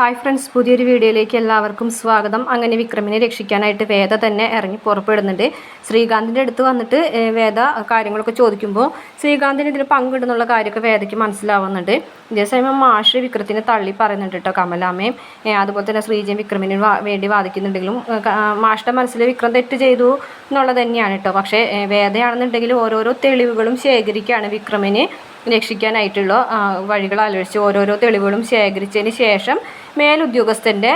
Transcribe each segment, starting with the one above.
Hi friends, പുതിയൊരു വീഡിയോയിലേക്ക് എല്ലാവർക്കും സ്വാഗതം. അങ്ങനെ വിക്രമിനെ രക്ഷിക്കാനായിട്ട് വേദ തന്നെ ഇറങ്ങി പുറപ്പെടുന്നുണ്ട്. ശ്രീകാന്തിൻ്റെ അടുത്ത് വന്നിട്ട് വേദ കാര്യങ്ങളൊക്കെ ചോദിക്കുമ്പോൾ ശ്രീകാന്തിന് ഇതിൽ പങ്കിടുന്നുള്ള കാര്യമൊക്കെ വേദയ്ക്ക് മനസ്സിലാവുന്നുണ്ട്. ഇതേസമയം മാഷ് വിക്രത്തിനെ തള്ളി പറയുന്നുണ്ട് കേട്ടോ. കമലാമ്മയും അതുപോലെ തന്നെ ശ്രീജയും വിക്രമിന് വേണ്ടി വാദിക്കുന്നുണ്ടെങ്കിലും മാഷിൻ്റെ മനസ്സിൽ വിക്രം തെറ്റ് ചെയ്തു എന്നുള്ളത് തന്നെയാണ് കേട്ടോ. പക്ഷേ വേദയാണെന്നുണ്ടെങ്കിൽ ഓരോരോ തെളിവുകളും ശേഖരിക്കുകയാണ് വിക്രമിന് രക്ഷിക്കാനായിട്ടുള്ള വഴികൾ ആലോചിച്ച് ഓരോരോ തെളിവുകളും ശേഖരിച്ചതിന് ശേഷം മേലുദ്യോഗസ്ഥൻ്റെ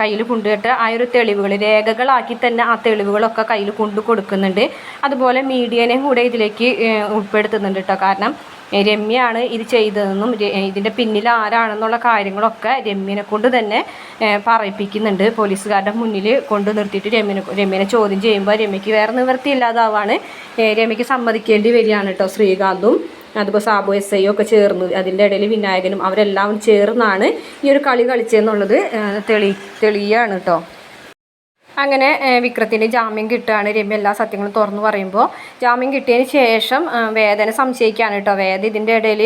കയ്യിൽ കൊണ്ടുപോയിട്ട് ആ ഒരു തെളിവുകൾ രേഖകളാക്കി തന്നെ ആ തെളിവുകളൊക്കെ കയ്യിൽ കൊണ്ടു കൊടുക്കുന്നുണ്ട്. അതുപോലെ മീഡിയനെയും കൂടെ ഇതിലേക്ക് ഉൾപ്പെടുത്തുന്നുണ്ട് കേട്ടോ. കാരണം രമ്യയാണ് ഇത് ചെയ്തതെന്നും ഇതിൻ്റെ പിന്നിൽ ആരാണെന്നുള്ള കാര്യങ്ങളൊക്കെ രമ്യനെ കൊണ്ട് തന്നെ പറയിപ്പിക്കുന്നുണ്ട്. പോലീസുകാരുടെ മുന്നിൽ കൊണ്ടു നിർത്തിയിട്ട് രമ്യനെ ചോദ്യം ചെയ്യുമ്പോൾ രമ്യയ്ക്ക് വേറെ നിവൃത്തിയില്ലാതാവാണ്. രമ്യയ്ക്ക് സമ്മതിക്കേണ്ടി വരികയാണ് കേട്ടോ. ശ്രീകാന്തും അതുപോലെ സാബു SI ഒക്കെ ചേർന്നു, അതിൻ്റെ ഇടയിൽ വിനായകനും അവരെല്ലാം ചേർന്നാണ് ഈ ഒരു കളി കളിച്ചതെന്നുള്ളത് തെളിയാണ് കേട്ടോ. അങ്ങനെ വിക്രത്തിന് ജാമ്യം കിട്ടുകയാണ്. രമ്യ എല്ലാ സത്യങ്ങളും തുറന്നു പറയുമ്പോൾ ജാമ്യം കിട്ടിയതിന് ശേഷം വേദന സംശയിക്കുകയാണ് കേട്ടോ. വേദ ഇതിൻ്റെ ഇടയിൽ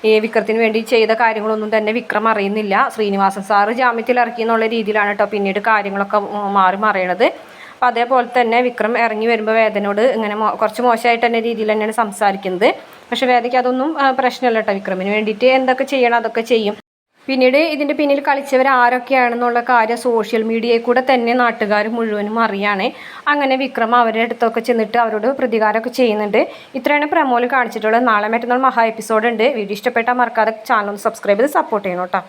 ഈ വിക്രത്തിന് വേണ്ടി ചെയ്ത കാര്യങ്ങളൊന്നും തന്നെ വിക്രം അറിയുന്നില്ല. ശ്രീനിവാസൻ സാറ് ജാമ്യത്തിൽ ഇറക്കി എന്നുള്ള രീതിയിലാണ് കേട്ടോ പിന്നീട് കാര്യങ്ങളൊക്കെ മാറി മറിയണത്. അപ്പോൾ അതേപോലെ തന്നെ വിക്രം ഇറങ്ങി വരുമ്പോൾ വേദനയോട് ഇങ്ങനെ കുറച്ച് മോശമായിട്ട് തന്നെ രീതിയിൽ തന്നെയാണ് സംസാരിക്കുന്നത്. പക്ഷേ വേദയ്ക്ക് അതൊന്നും പ്രശ്നമല്ല കേട്ടോ. വിക്രമിന് വേണ്ടിയിട്ട് എന്തൊക്കെ ചെയ്യണം അതൊക്കെ ചെയ്യും. പിന്നീട് ഇതിൻ്റെ പിന്നിൽ കളിച്ചവർ ആരൊക്കെയാണെന്നുള്ള കാര്യം സോഷ്യൽ മീഡിയയിൽ കൂടെ തന്നെ നാട്ടുകാർ മുഴുവനും അറിയാണ്. അങ്ങനെ വിക്രം അവരുടെ അടുത്തൊക്കെ ചെന്നിട്ട് അവരോട് പ്രതികാരമൊക്കെ ചെയ്യുന്നുണ്ട്. ഇത്രയാണ് പ്രമോയിൽ കാണിച്ചിട്ടുള്ളത്. നാളെ മറ്റന്നാൾ മഹാ എപ്പിസോഡ് ഉണ്ട്. വീഡിയോ ഇഷ്ടപ്പെട്ടാൽ മറക്കാതെ ചാനൽ ഒന്ന് സബ്സ്ക്രൈബ് ചെയ്ത് സപ്പോർട്ട് ചെയ്യണം കേട്ടോ.